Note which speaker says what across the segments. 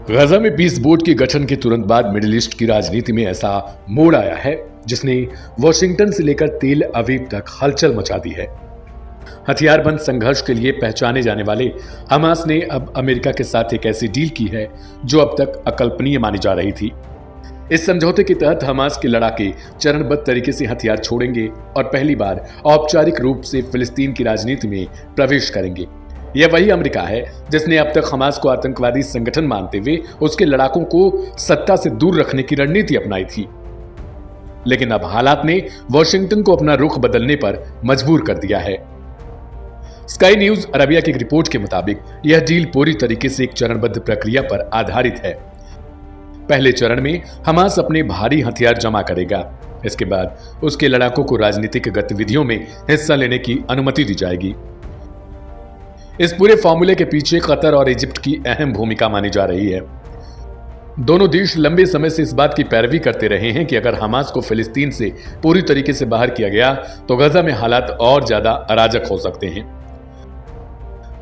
Speaker 1: गजा में piece board के गठन के तुरंत बाद मिडिल ईस्ट की राजनीति में ऐसा मोड़ आया है जिसने वॉशिंगटन से लेकर तेल अवीव तक हलचल मचा दी है। हथियारबंद संघर्ष के लिए पहचाने जाने वाले हमास ने अब अमेरिका के साथ एक ऐसी डील की है जो अब तक अकल्पनीय मानी जा रही थी। इस समझौते के तहत हमास के लड़ाके चरणबद्ध तरीके से हथियार छोड़ेंगे और पहली बार औपचारिक रूप से फिलिस्तीन की राजनीति में प्रवेश करेंगे। यह वही अमेरिका है जिसने अब तक हमास को आतंकवादी संगठन मानते हुए उसके लड़ाकों को सत्ता से दूर रखने की रणनीति अपनाई थी। लेकिन अब हालात ने वॉशिंगटन को अपना रुख बदलने पर मजबूर कर दिया है। स्काई न्यूज अरबिया की रिपोर्ट के मुताबिक यह डील पूरी तरीके से एक चरणबद्ध प्रक्रिया पर आधारित है। पहले चरण में हमास अपने भारी हथियार जमा करेगा। इसके बाद उसके लड़ाकों को राजनीतिक गतिविधियों में हिस्सा लेने की अनुमति दी जाएगी। इस पूरे फॉर्मूले के पीछे कतर और इजिप्ट की अहम भूमिका मानी जा रही है। दोनों देश लंबे समय से इस बात की पैरवी करते रहे हैं कि अगर हमास को फिलिस्तीन से पूरी तरीके से बाहर किया गया तो गजा में हालात और ज्यादा अराजक हो सकते हैं।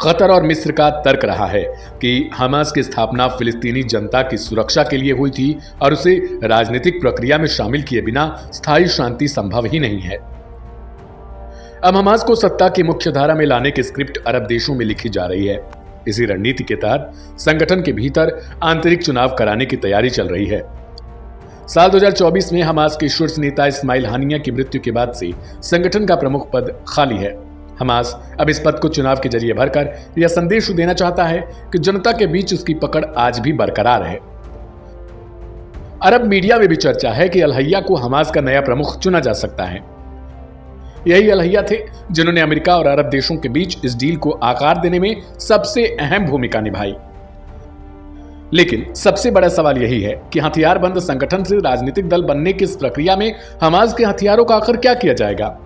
Speaker 1: कतर और मिस्र का तर्क रहा है कि हमास की स्थापना फिलिस्तीनी जनता की सुरक्षा के लिए हुई थी और उसे राजनीतिक प्रक्रिया में शामिल किए बिना स्थायी शांति संभव ही नहीं है। अब हमास को सत्ता की मुख्य धारा में लाने की स्क्रिप्ट अरब देशों में लिखी जा रही है। इसी रणनीति के तहत संगठन के भीतर आंतरिक चुनाव कराने की तैयारी चल रही है। साल 2024 में हमास के शीर्ष नेता इस्माइल हानिया की मृत्यु के बाद से संगठन का प्रमुख पद खाली है। हमास अब इस पद को चुनाव के जरिए भरकर यह संदेश देना चाहता है कि जनता के बीच उसकी पकड़ आज भी बरकरार है। अरब मीडिया में भी चर्चा है कि अल-हय्या को हमास का नया प्रमुख चुना जा सकता है। यही अल-हय्या थे जिन्होंने अमेरिका और अरब देशों के बीच इस डील को आकार देने में सबसे अहम भूमिका निभाई। लेकिन सबसे बड़ा सवाल यही है कि हथियारबंद संगठन से राजनीतिक दल बनने की इस प्रक्रिया में हमास के हथियारों का आखिर क्या किया जाएगा।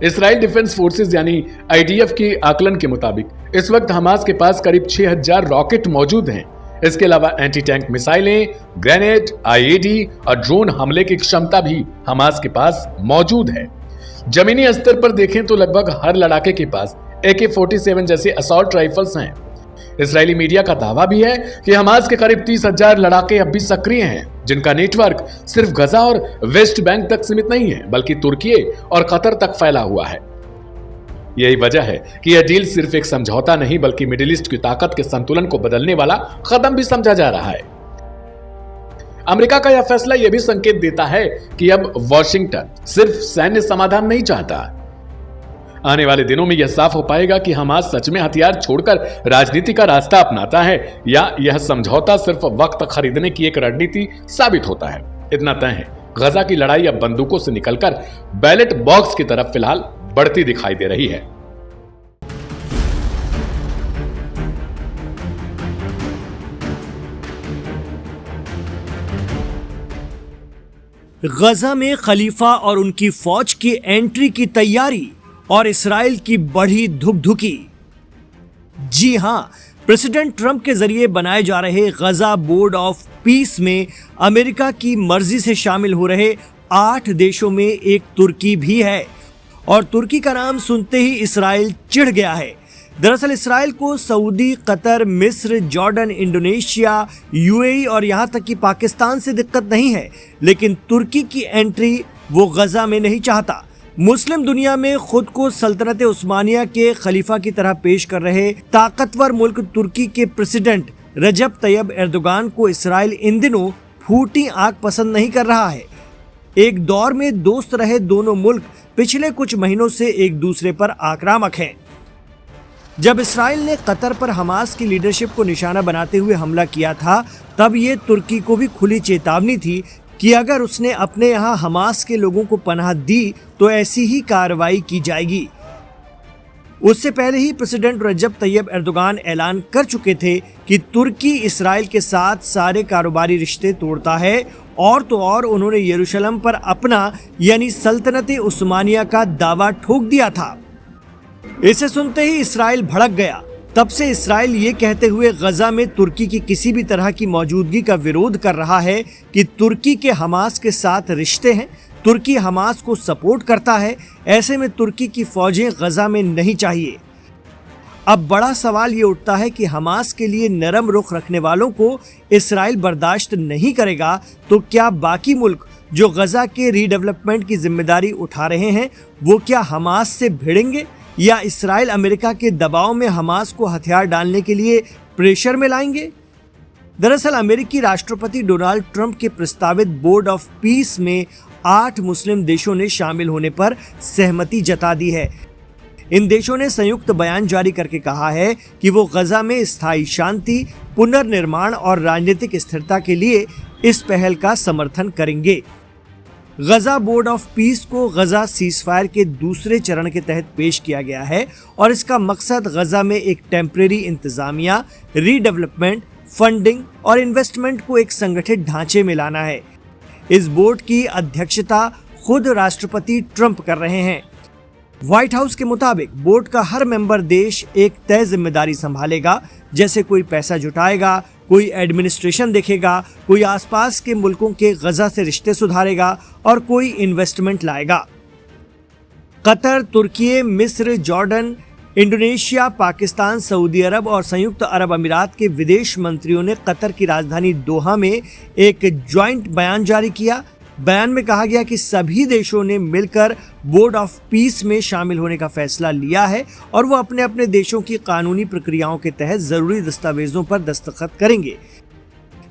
Speaker 1: इस्राइल डिफेंस फोर्सेस यानी IDF के आकलन के मुताबिक इस वक्त हमास के पास करीब 6000 रॉकेट मौजूद हैं। इसके अलावा एंटी टैंक मिसाइलें, ग्रेनेड, IED और ड्रोन हमले की क्षमता भी हमास के पास मौजूद है। जमीनी स्तर पर देखें तो लगभग हर लड़ाके के पास AK-47 जैसे असॉल्ट राइफल्स हैं। इस्राएली मीडिया का दावा भी है कि हमास के करीब 30,000 लड़ाके अब भी सक्रिय हैं, जिनका नेटवर्क सिर्फ गजा और वेस्ट बैंक तक सीमित नहीं है बल्कि तुर्की और कतर तक फैला हुआ है। यही वजह है कि यह डील सिर्फ एक समझौता नहीं बल्कि मिडिल ईस्ट की ताकत के संतुलन को बदलने वाला कदम भी समझा जा रहा है। अमेरिका का यह फैसला यह भी संकेत देता है कि अब वॉशिंगटन सिर्फ सैन्य समाधान नहीं चाहता। आने वाले दिनों में यह साफ हो पाएगा कि हमास सच में हथियार छोड़कर राजनीति का रास्ता अपनाता है या यह समझौता सिर्फ वक्त खरीदने की एक रणनीति साबित होता है। इतना तय है, गजा की लड़ाई अब बंदूकों से निकलकर बैलेट बॉक्स की तरफ फिलहाल बढ़ती दिखाई दे रही है।
Speaker 2: गजा में खलीफा और उनकी फौज की एंट्री की तैयारी और इस्राइल की बढ़ी धुकधुकी। जी हां, प्रेसिडेंट ट्रंप के जरिए बनाए जा रहे गजा बोर्ड ऑफ पीस में अमेरिका की मर्जी से शामिल हो रहे 8 देशों में एक तुर्की भी है और तुर्की का नाम सुनते ही इस्राइल चिढ़ गया है। दरअसल इस्राइल को सऊदी, कतर, मिस्र, जॉर्डन, इंडोनेशिया, UAE और यहाँ तक कि पाकिस्तान से दिक्कत नहीं है, लेकिन तुर्की की एंट्री वो गजा में नहीं चाहता। मुस्लिम दुनिया में खुद को सल्तनत उस्मानिया के खलीफा की तरह पेश कर रहे ताकतवर मुल्क तुर्की के प्रेसिडेंट रजब तैयब एर्दोगान को इस्राइल इन दिनों फूटी आंख पसंद नहीं कर रहा है। एक दौर में दोस्त रहे दोनों मुल्क पिछले कुछ महीनों से एक दूसरे पर आक्रामक हैं। जब इस्राइल ने कतर पर हमास की लीडरशिप को निशाना बनाते हुए हमला किया था, तब ये तुर्की को भी खुली चेतावनी थी कि अगर उसने अपने यहाँ हमास के लोगों को पनाह दी तो ऐसी ही कार्रवाई की जाएगी। उससे पहले ही प्रेसिडेंट रजब तैयब एर्दोगान ऐलान कर चुके थे कि तुर्की इस्राइल के साथ सारे कारोबारी रिश्ते तोड़ता है और तो और उन्होंने यरूशलेम पर अपना यानी सल्तनत उस्मानिया का दावा ठोक दिया था। इसे सुनते ही इस्राइल भड़क गया। तब से इस्राइल ये कहते हुए गजा में तुर्की की किसी भी तरह की मौजूदगी का विरोध कर रहा है कि तुर्की के हमास के साथ रिश्ते हैं, तुर्की हमास को सपोर्ट करता है, ऐसे में तुर्की की फौजें गजा में नहीं चाहिए। अब बड़ा सवाल ये उठता है कि हमास के लिए नरम रुख रखने वालों को इसराइल बर्दाश्त नहीं करेगा तो क्या बाकी मुल्क जो गजा के रीडेवलपमेंट की जिम्मेदारी उठा रहे हैं वो क्या हमास से भिड़ेंगे या इसराइल अमेरिका के दबाव में हमास को हथियार डालने के लिए प्रेशर में लाएंगे? दरअसल अमेरिकी राष्ट्रपति डोनाल्ड ट्रंप के प्रस्तावित बोर्ड ऑफ पीस में 8 मुस्लिम देशों ने शामिल होने पर सहमति जता दी है। इन देशों ने संयुक्त बयान जारी करके कहा है कि वो गजा में स्थायी शांति, पुनर्निर्माण और राजनीतिक स्थिरता के लिए इस पहल का समर्थन करेंगे। गजा बोर्ड ऑफ पीस को गजा सीजफायर के दूसरे चरण के तहत पेश किया गया है और इसका मकसद गजा में एक टेम्परेरी इंतजामिया, रीडेवलपमेंट, फंडिंग और इन्वेस्टमेंट को एक संगठित ढांचे में लाना है। इस बोर्ड की अध्यक्षता खुद राष्ट्रपति ट्रंप कर रहे हैं। व्हाइट हाउस के मुताबिक बोर्ड का हर मेंबर देश एक तय जिम्मेदारी संभालेगा, जैसे कोई पैसा जुटाएगा, कोई एडमिनिस्ट्रेशन देखेगा, कोई आसपास के मुल्कों के गजा से रिश्ते सुधारेगा और कोई इन्वेस्टमेंट लाएगा। कतर, तुर्की, मिस्र, जॉर्डन, इंडोनेशिया, पाकिस्तान, सऊदी अरब और संयुक्त अरब अमीरात के विदेश मंत्रियों ने कतर की राजधानी दोहा में एक ज्वाइंट बयान जारी किया। बयान में कहा गया कि सभी देशों ने मिलकर बोर्ड ऑफ पीस में शामिल होने का फैसला लिया है और वो अपने अपने देशों की कानूनी प्रक्रियाओं के तहत जरूरी दस्तावेजों पर दस्तखत करेंगे।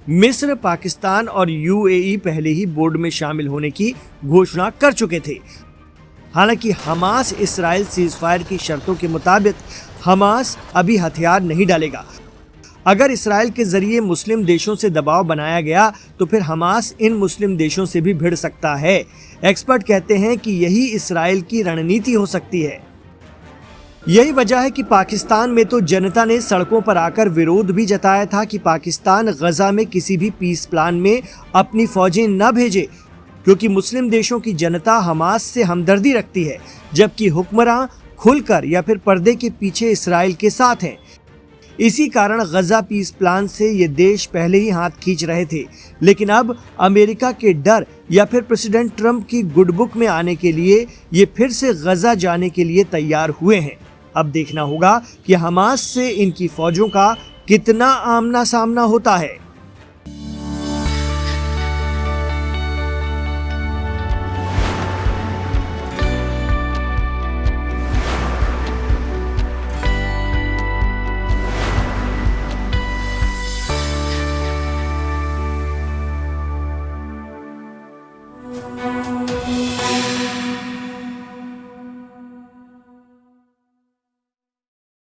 Speaker 2: मिस्र, पाकिस्तान और यूएई पहले ही बोर्ड में शामिल होने की घोषणा कर चुके थे। हालांकि हमास इस्राइल सीजफायर की शर्तों के मुताबिक हमास अभी हथियार नहीं डालेगा। अगर इस्राइल के जरिए मुस्लिम देशों से दबाव बनाया गया तो फिर हमास इन मुस्लिम देशों से भी भिड़ सकता है। एक्सपर्ट कहते हैं कि यही इस्राइल की रणनीति हो सकती है। यही वजह है कि पाकिस्तान में तो जनता ने सड़कों पर आकर विरोध भी जताया था कि पाकिस्तान गजा में किसी भी पीस प्लान में अपनी फौजें न भेजे, क्योंकि मुस्लिम देशों की जनता हमास से हमदर्दी रखती है, जबकि हुक्मरान खुलकर या फिर पर्दे के पीछे इस्राइल के साथ हैं। इसी कारण गजा पीस प्लान से ये देश पहले ही हाथ खींच रहे थे, लेकिन अब अमेरिका के डर या फिर प्रेसिडेंट ट्रंप की गुड बुक में आने के लिए ये फिर से गजा जाने के लिए तैयार हुए हैं। अब देखना होगा कि हमास से इनकी फौजों का कितना आमना सामना होता है।